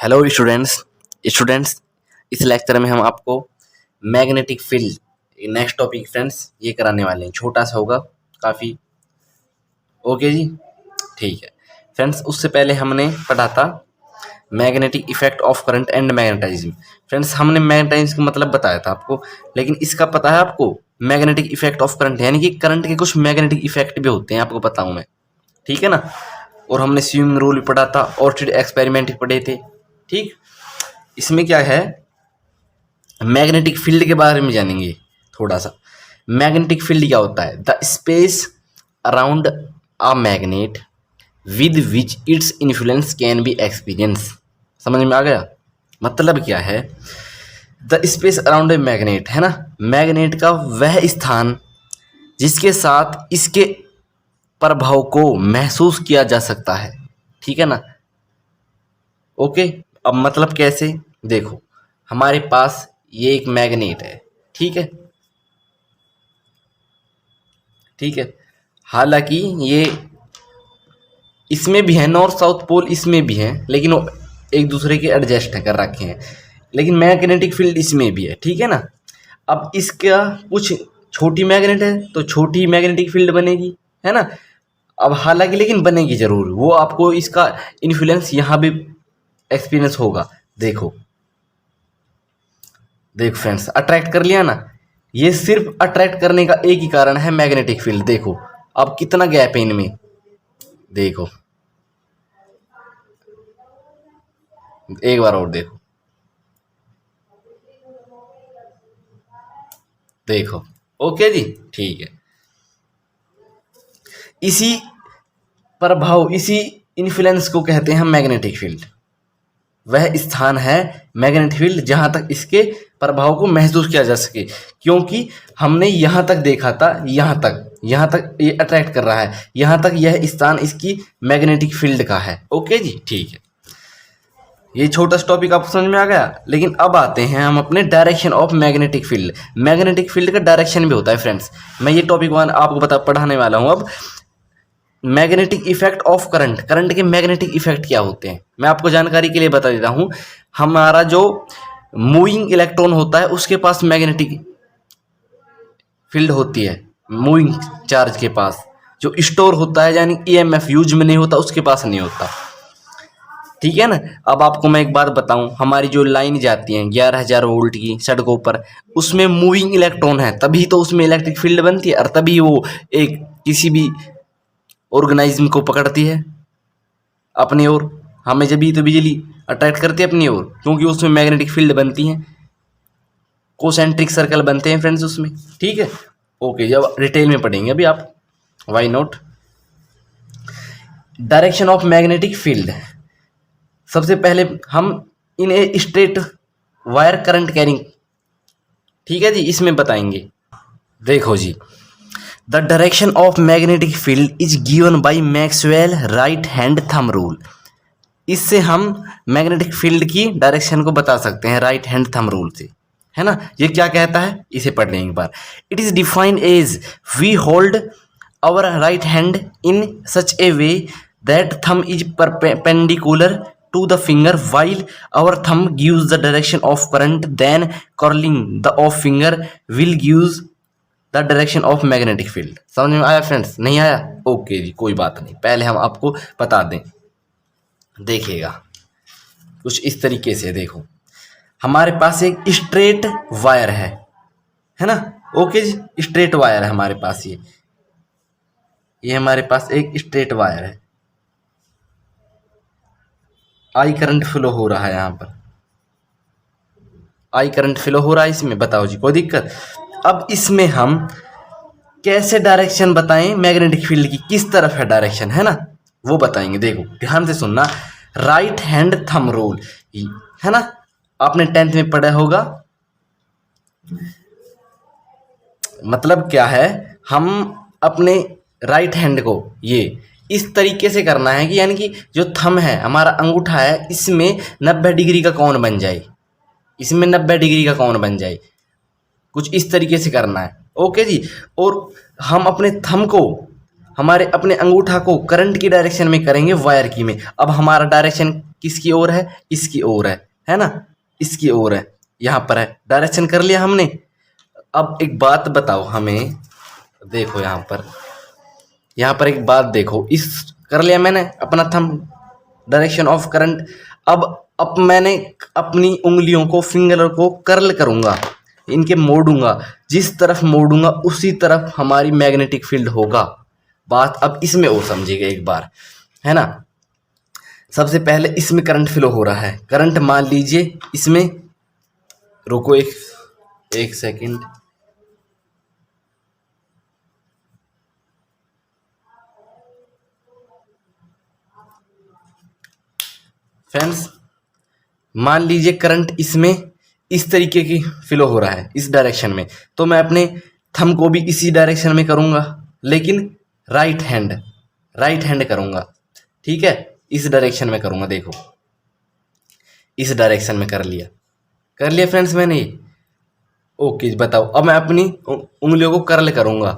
Hello students इस lecture में हम आपको magnetic field next topic friends ये कराने वाले हैं। छोटा सा होगा काफ़ी। ओके जी, ठीक है फ्रेंड्स। उससे पहले हमने पढ़ा था magnetic effect of current and magnetism. Friends हमने मैग्नेटाइज्म का मतलब बताया था आपको, लेकिन इसका पता है आपको मैग्नेटिक इफेक्ट ऑफ करंट, यानी कि करंट के कुछ मैग्नेटिक इफेक्ट भी होते हैं, आपको बताऊँ मैं, ठीक है ना। और हमने स्विंग रूल भी पढ़ा था, ऑर्चिड एक्सपेरिमेंट भी पढ़े थे, ठीक। इसमें क्या है, मैग्नेटिक फील्ड के बारे में जानेंगे थोड़ा सा। मैग्नेटिक फील्ड क्या होता है? The space around a magnet with which its influence can be experience. समझ में आ गया? मतलब क्या है, the space around a magnet है ना, मैग्नेट का वह स्थान जिसके साथ इसके प्रभाव को महसूस किया जा सकता है, ठीक है ना। ओके, अब मतलब कैसे, देखो हमारे पास ये एक मैग्नेट है, ठीक है, ठीक है। हालांकि ये इसमें भी है, नॉर्थ साउथ पोल इसमें भी है, लेकिन वो एक दूसरे के एडजस्ट कर रखे हैं, लेकिन मैग्नेटिक फील्ड इसमें भी है, ठीक है ना। अब इसका कुछ छोटी मैग्नेट है तो छोटी मैग्नेटिक फील्ड बनेगी, है ना। अब हालांकि लेकिन बनेगी जरूर, वो आपको इसका इन्फ्लुएंस यहाँ भी एक्सपीरियंस होगा। देखो देख फ्रेंड्स, अट्रैक्ट कर लिया ना, ये सिर्फ अट्रैक्ट करने का एक ही कारण है, मैग्नेटिक फील्ड। देखो अब कितना गैप है इनमें, देखो एक बार और देखो, देखो ओके जी, ठीक है। इसी प्रभाव, इसी इन्फ्लुएंस को कहते हैं मैग्नेटिक फील्ड। वह स्थान है मैग्नेटिक फील्ड जहां तक इसके प्रभाव को महसूस किया जा सके, क्योंकि हमने यहां तक देखा था, यहां तक ये अट्रैक्ट कर रहा है, यहां तक यह स्थान इसकी मैग्नेटिक फील्ड का है। ओके जी, ठीक है। ये छोटा सा टॉपिक आपको समझ में आ गया। लेकिन अब आते हैं हम अपने direction of magnetic field. Magnetic field का डायरेक्शन भी होता है फ्रेंड्स, मैं ये टॉपिक वन आपको पढ़ाने वाला हूँ अब। Magnetic effect of current, current के मैग्नेटिक इफेक्ट क्या होते हैं, मैं आपको जानकारी के लिए बता देता हूँ। हमारा जो मूविंग इलेक्ट्रॉन होता है उसके पास मैग्नेटिक फील्ड होती है, मूविंग चार्ज के पास। जो स्टोर होता है यानी ईएमएफ यूज में नहीं होता, उसके पास नहीं होता, ठीक है ना। अब आपको मैं एक बात बताऊं, हमारी जो लाइन जाती है 11,000 वोल्ट की सड़कों पर, उसमें मूविंग इलेक्ट्रॉन है, तभी तो उसमें इलेक्ट्रिक फील्ड बनती है, और तभी वो एक किसी भी ऑर्गेनाइज्म को पकड़ती है अपनी ओर। हमें जब भी तो बिजली अट्रैक्ट करती है अपनी ओर, क्योंकि उसमें मैग्नेटिक फील्ड बनती हैं, कोसेंट्रिक सर्कल बनते हैं फ्रेंड्स उसमें, ठीक है। ओके, जब डिटेल में पढ़ेंगे अभी आप, why not. Direction of magnetic field, सबसे पहले हम in a straight wire current carrying, ठीक है जी, इसमें बताएंगे। देखो जी, the direction of magnetic field is given by Maxwell right hand thumb rule. इससे हम मैग्नेटिक फील्ड की डायरेक्शन को बता सकते हैं राइट हैंड थंब रूल से, है ना। ये क्या कहता है, इसे पढ़ लेंगे एक बार। It is defined as we hold our right hand in such a way that thumb is perpendicular to the finger while our thumb gives the direction of current, then curling the off finger will gives the direction of magnetic field। समझ में आया friends? नहीं आया? Okay जी, कोई बात नहीं, पहले हम आपको बता दें। देखिएगा कुछ इस तरीके से, देखो हमारे पास एक स्ट्रेट वायर है ना। ओके जी, स्ट्रेट वायर है हमारे पास, ये हमारे पास एक स्ट्रेट वायर है, आई करंट फ्लो हो रहा है, यहाँ पर आई करंट फ्लो हो रहा है इसमें, बताओ जी कोई दिक्कत? अब इसमें हम कैसे डायरेक्शन बताएं मैग्नेटिक फील्ड की, किस तरफ है डायरेक्शन, है ना, वो बताएंगे। देखो ध्यान से सुनना, राइट हैंड थंब रूल, है ना, आपने 10th में पढ़ा होगा। मतलब क्या है, हम अपने राइट हैंड को ये इस तरीके से करना है कि, यानी कि जो थंब है हमारा अंगूठा है, इसमें 90 डिग्री का कोण बन जाए, इसमें 90 डिग्री का कोण बन जाए, कुछ इस तरीके से करना है। ओके जी, और हम अपने थंब को हमारे अपने अंगूठा को करंट की डायरेक्शन में करेंगे वायर की में। अब हमारा डायरेक्शन किसकी ओर है? इसकी ओर है ना, इसकी ओर है, यहाँ पर है। डायरेक्शन कर लिया हमने। अब एक बात बताओ हमें, देखो यहाँ पर एक बात देखो, इस कर लिया मैंने अपना थंब डायरेक्शन ऑफ करंट। अब मैंने अपनी उंगलियों को, फिंगर को कर्ल करूंगा, इनके मोड़ूंगा, जिस तरफ मोड़ूंगा उसी तरफ हमारी मैग्नेटिक फील्ड होगा। बात अब इसमें और समझिएगा एक बार, है ना। सबसे पहले इसमें करंट फ्लो हो रहा है, करंट मान लीजिए इसमें, रुको एक सेकंड, फ्रेंड्स मान लीजिए करंट इसमें इस तरीके की फ्लो हो रहा है, इस डायरेक्शन में, तो मैं अपने थंब को भी इसी डायरेक्शन में करूंगा, लेकिन राइट हैंड करूंगा, ठीक है, इस डायरेक्शन में करूंगा। देखो इस डायरेक्शन में कर लिया फ्रेंड्स मैंने ये। ओके बताओ, अब मैं अपनी उंगलियों को कर्ल करूंगा,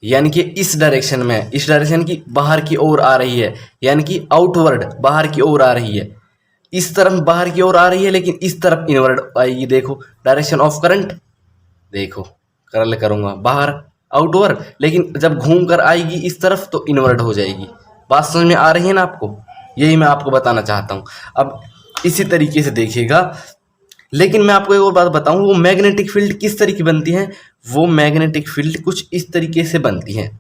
यानी कि इस डायरेक्शन में, इस डायरेक्शन की बाहर की ओर आ रही है, यानी कि आउटवर्ड बाहर की ओर आ रही है। इस तरफ बाहर की ओर आ रही है, लेकिन इस तरफ इनवर्ड आएगी। देखो डायरेक्शन ऑफ करंट, देखो कर्ल करूंगा बाहर आउटवर्ड, लेकिन जब घूम कर आएगी इस तरफ तो इनवर्ड हो जाएगी। बात समझ में आ रही है ना आपको? यही मैं आपको बताना चाहता हूं। अब इसी तरीके से देखिएगा, लेकिन मैं आपको एक और बात बताऊं, वो मैग्नेटिक फील्ड किस तरीके बनती है। वो मैग्नेटिक फील्ड कुछ इस तरीके से बनती है,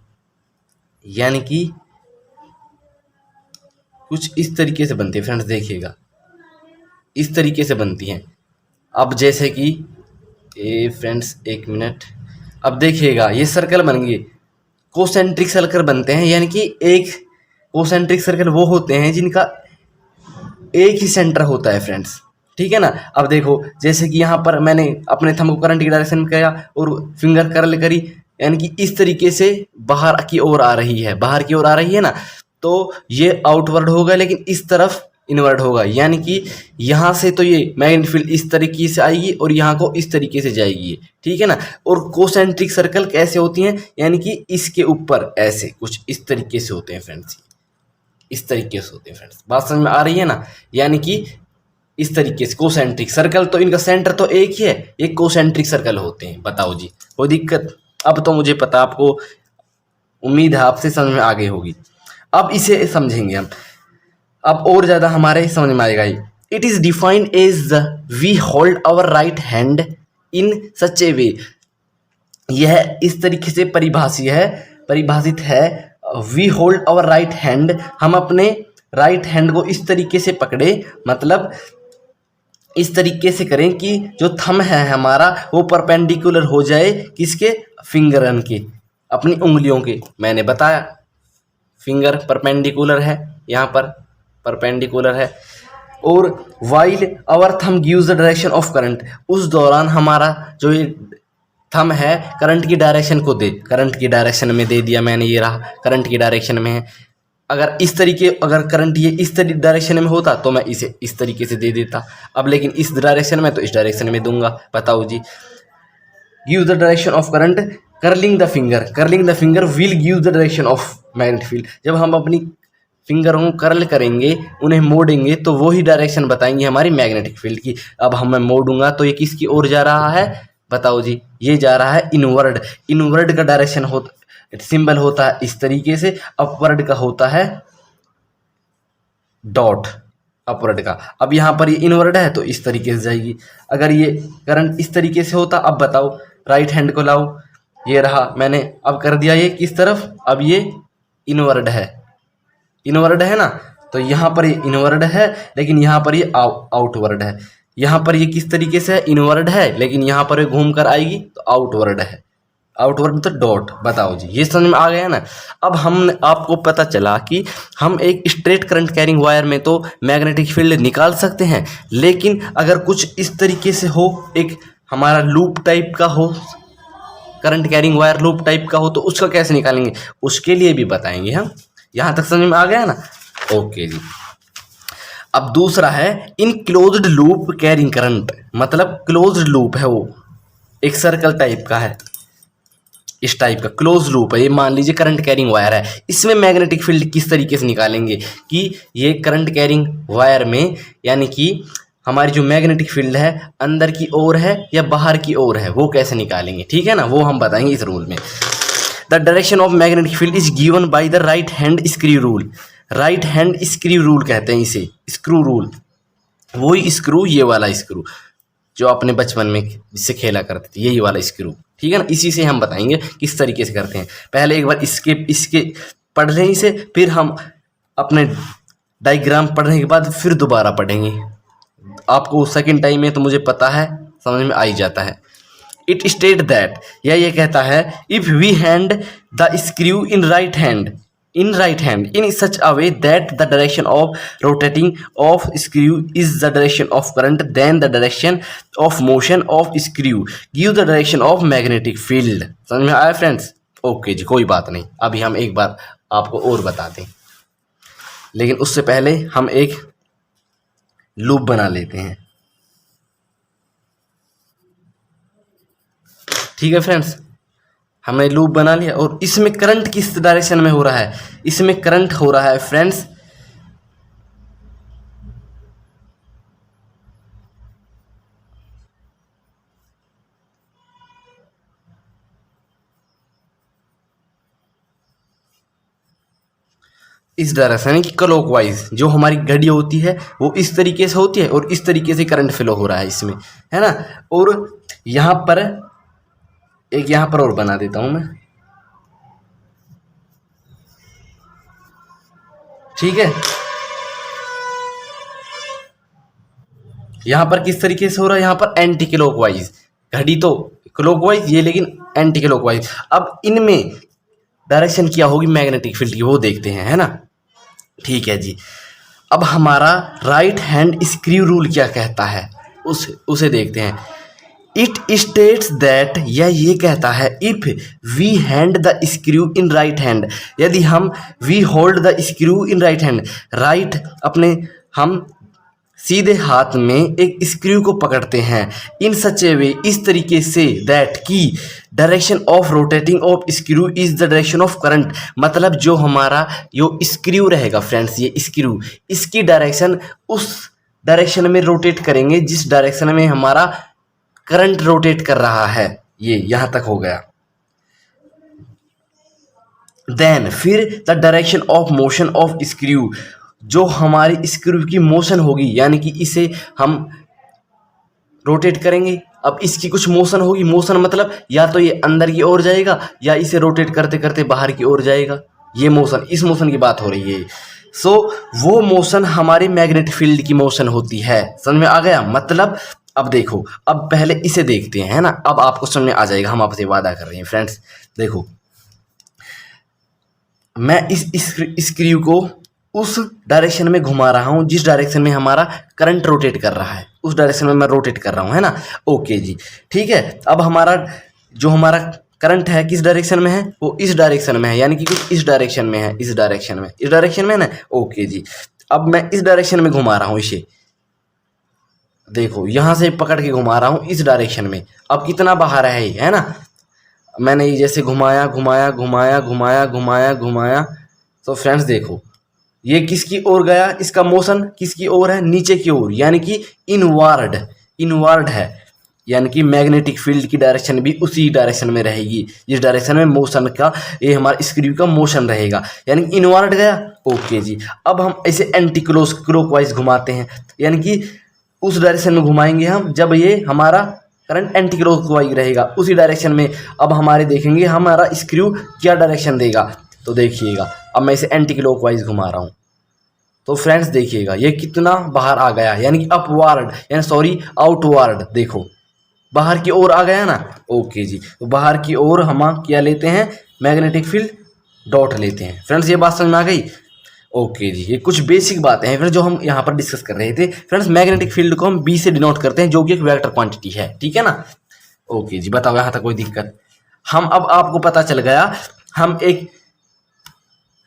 यानी कि कुछ इस तरीके से बनती है फ्रेंड्स, देखिएगा इस तरीके से बनती हैं। अब जैसे कि फ्रेंड्स एक मिनट, अब देखिएगा ये सर्कल बन गए, कोसेंट्रिक सर्कल बनते हैं, यानी कि एक कोसेंट्रिक सर्कल वो होते हैं जिनका एक ही सेंटर होता है फ्रेंड्स, ठीक है ना। अब देखो जैसे कि यहाँ पर मैंने अपने थंब को करंट की डायरेक्शन में किया और फिंगर कर्ल करी, यानी कि इस तरीके से बाहर की ओर आ रही है, बाहर की ओर आ रही है ना, तो ये आउटवर्ड होगा, लेकिन इस तरफ इनवर्ड होगा, यानी कि यहाँ से तो ये मैग्नेटिक फील्ड इस तरीके से आएगी और यहाँ को इस तरीके से जाएगी, ठीक है ना। और कोसेंट्रिक सर्कल कैसे होती हैं, यानी कि इसके ऊपर ऐसे कुछ इस तरीके से होते हैं फ्रेंड्स, इस तरीके से होते हैं फ्रेंड्स। बात समझ में आ रही है ना? यानी कि इस तरीके से कोसेंट्रिक सर्कल, तो इनका सेंटर तो एक ही है, ये कोसेंट्रिक सर्कल होते हैं। बताओ जी, कोई दिक्कत? अब तो मुझे पता, आपको उम्मीद है आपसे समझ में आ गई होगी। अब इसे समझेंगे हम, अब और ज़्यादा हमारे समझ में आएगा। It is defined as we hold our right hand in such a way, यह इस तरीके से परिभाषित है। We hold our right hand, हम अपने राइट हैंड को इस तरीके से पकड़े, मतलब इस तरीके से करें कि जो थंब है हमारा वो परपेंडिकुलर हो जाए किसके? फिंगरन के, अपनी उंगलियों के। मैंने बताया फिंगर परपेंडिकुलर है, यहाँ पर परपेंडिकुलर है। और while our thumb gives the direction of current, उस दौरान हमारा जो ये थंब है करंट की डायरेक्शन को दे, करंट की डायरेक्शन में दे दिया मैंने, ये रहा करंट की डायरेक्शन में है। अगर इस तरीके, अगर करंट ये इस डायरेक्शन में होता तो मैं इसे इस तरीके से दे देता, अब लेकिन इस डायरेक्शन में तो इस डायरेक्शन में दूंगा। बताओ जी, give the direction of current, curling the finger will give the direction of magnetic field. जब हम अपनी फिंगरों को कर्ल करेंगे, उन्हें मोड़ेंगे, तो वही डायरेक्शन बताएंगे हमारी मैग्नेटिक फील्ड की। अब हम मैं मोड़ूंगा तो ये किसकी ओर जा रहा है? बताओ जी, ये जा रहा है इनवर्ड। इनवर्ड का डायरेक्शन होता, सिंबल होता है इस तरीके से, अपवर्ड का होता है डॉट, अपवर्ड का। अब यहाँ पर ये इनवर्ड है तो इस तरीके से जाएगी। अगर ये करंट इस तरीके से होता, अब बताओ राइट हैंड को लाओ, ये रहा, मैंने अब कर दिया ये किस तरफ, अब ये इनवर्ड है ना, तो यहाँ पर ये इनवर्ड है, लेकिन यहाँ पर ये आउटवर्ड है। यहाँ पर ये किस तरीके से इनवर्ड है, लेकिन यहाँ पर ये घूम कर आएगी तो आउटवर्ड है, आउटवर्ड तो डॉट। बताओ जी, ये समझ में आ गया ना? अब हम आपको पता चला कि हम एक स्ट्रेट करंट कैरिंग वायर में तो मैग्नेटिक फील्ड निकाल सकते हैं, लेकिन अगर कुछ इस तरीके से हो, एक हमारा लूप टाइप का हो, current carrying wire loop type का हो, तो उसका कैसे निकालेंगे, उसके लिए भी बताएंगे हम। यहाँ तक समझ में आ गया ना? ओके जी। अब दूसरा है इन क्लोज्ड लूप कैरिंग करंट, मतलब क्लोज्ड लूप है, वो एक सर्कल टाइप का है, इस टाइप का क्लोज लूप है, ये मान लीजिए करंट कैरिंग वायर है, इसमें मैग्नेटिक फील्ड किस तरीके से निकालेंगे कि ये करंट कैरिंग वायर में यानी कि हमारी जो मैग्नेटिक फील्ड है अंदर की ओर है या बाहर की ओर है, वो कैसे निकालेंगे, ठीक है ना, वो हम बताएंगे इस रूल में। The direction of magnetic field is given by the right hand screw rule. Right hand screw rule कहते हैं इसे, स्क्रू रूल, वही स्क्रू, ये वाला स्क्रू जो आपने बचपन में जिससे खेला करते थे, यही वाला स्क्रू, ठीक है ना। इसी से हम बताएंगे किस तरीके से करते हैं। पहले एक बार इसके पढ़ लें इसे, फिर हम अपने डायग्राम पढ़ने के बाद फिर दोबारा पढ़ेंगे। आपको सेकंड टाइम में तो मुझे पता है, समझ में आ ही जाता है। इट स्टेट दैट, या ये कहता है, if we hand the screw in right hand in such a way that the direction of rotating of screw is the direction of current, then the direction of motion of screw give the direction of magnetic field। समझ में आया friends? Okay जी, कोई बात नहीं, अभी हम एक बार आपको और बता दें, लेकिन उससे पहले हम एक लूप बना लेते हैं, ठीक है फ्रेंड्स। हमने लूप बना लिया और इसमें करंट किस डायरेक्शन में हो रहा है, इसमें करंट हो रहा है फ्रेंड्स इस डायरेक्शन, यानी कि क्लॉकवाइज। जो हमारी घड़ी होती है वो इस तरीके से होती है और इस तरीके से करंट फ्लो हो रहा है इसमें, है ना। और यहाँ पर एक यहाँ पर और बना देता हूं मैं, ठीक है। यहां पर किस तरीके से हो रहा है, यहां पर एंटी क्लॉकवाइज, घड़ी तो क्लॉकवाइज ये, लेकिन एंटी क्लॉकवाइज। अब इनमें डायरेक्शन क्या होगी मैग्नेटिक फील्ड की, वो देखते हैं, है ना, ठीक है जी। अब हमारा राइट हैंड स्क्रू रूल क्या कहता है उसे देखते हैं। इट स्टेट्स दैट, या ये कहता है, if we hand the screw in right hand, यदि हम we hold the screw in right hand, right अपने हम सीधे हाथ में एक स्क्रू को पकड़ते हैं, इन सच ए वे, इस तरीके से, दैट की direction of rotating of screw is the direction of current, मतलब जो हमारा जो स्क्रू रहेगा फ्रेंड्स, ये स्क्रू, इसकी डायरेक्शन उस डायरेक्शन में रोटेट करेंगे जिस डायरेक्शन में हमारा करंट रोटेट कर रहा है। ये यहां तक हो गया। देन फिर the direction of motion of screw, जो हमारी स्क्रू की मोशन होगी, यानी कि इसे हम रोटेट करेंगे, अब इसकी कुछ मोशन होगी, मोशन मतलब या तो ये अंदर की ओर जाएगा या इसे रोटेट करते करते बाहर की ओर जाएगा, ये मोशन, इस मोशन की बात हो रही है। सो वो मोशन हमारी मैग्नेटिक फील्ड की मोशन होती है। समझ में आ गया? मतलब अब देखो, अब पहले इसे देखते हैं, है ना, अब आपको समझ में आ जाएगा, हम आपसे वादा कर रहे हैं फ्रेंड्स। देखो, मैं इस स्क्रू को उस डायरेक्शन में घुमा रहा हूं जिस डायरेक्शन में हमारा करंट रोटेट कर रहा है, उस डायरेक्शन में मैं रोटेट कर रहा हूं, है ना। ओके जी, ठीक है। अब हमारा जो हमारा करंट है किस डायरेक्शन में है, वो इस डायरेक्शन में है, यानी कि कुछ इस डायरेक्शन में है, इस डायरेक्शन में है ना। ओके जी, अब मैं इस डायरेक्शन में घुमा रहा हूं इसे, देखो यहां से पकड़ के घुमा रहा हूं इस डायरेक्शन में। अब कितना बाहर है ना, मैंने ये जैसे घुमाया घुमाया घुमाया घुमाया घुमाया घुमाया, तो फ्रेंड्स देखो ये किसकी ओर गया, इसका मोशन किसकी ओर है, नीचे की ओर, यानी कि इनवर्ड है, यानी कि मैग्नेटिक फील्ड की डायरेक्शन भी उसी डायरेक्शन में रहेगी जिस डायरेक्शन में मोशन का, ये हमारा स्क्रू का मोशन रहेगा, यानी कि इनवर्ड गया। ओके जी, अब हम ऐसे एंटी क्लॉकवाइज घुमाते हैं, यानी कि उस डायरेक्शन में घुमाएंगे हम जब ये हमारा करंट एंटी क्लॉकवाइज रहेगा उसी डायरेक्शन में। अब हमारे देखेंगे हमारा स्क्रू क्या डायरेक्शन देगा, तो देखिएगा अब मैं इसे एंटी क्लॉकवाइज घुमा रहा हूँ, तो फ्रेंड्स देखिएगा ये कितना बाहर आ गया, यानी कि अपवर्ड, यानी सॉरी आउटवर्ड, देखो बाहर की ओर आ गया ना। ओके जी, तो बाहर की ओर हम क्या लेते हैं, मैग्नेटिक फील्ड डॉट लेते हैं। फ्रेंड्स ये बात समझ में आ गई? ओके जी, ये कुछ बेसिक बातें हैं फ्रेंड्स जो हम यहाँ पर डिस्कस कर रहे थे। फ्रेंड्स मैग्नेटिक फील्ड को हम बी से डिनोट करते हैं, जो कि एक वेक्टर क्वांटिटी है, ठीक है ना। ओके जी, बताओ यहाँ तक कोई दिक्कत? हम अब आपको पता चल गया, हम एक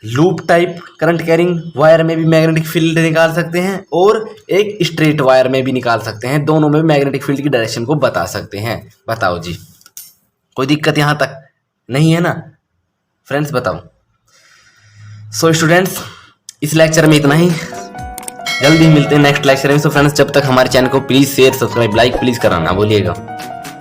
loop type current carrying wire में भी मैग्नेटिक फील्ड निकाल सकते हैं और एक स्ट्रेट वायर में भी निकाल सकते हैं, दोनों में मैग्नेटिक फील्ड की डायरेक्शन को बता सकते हैं। बताओ जी, कोई दिक्कत यहाँ तक? नहीं है ना फ्रेंड्स, बताओ। सो स्टूडेंट्स, इस लेक्चर में इतना ही। जल्दी मिलते हैं नेक्स्ट लेक्चर में। सो फ्रेंड्स, जब तक हमारे चैनल को please share, subscribe, like please कराना बोलिएगा।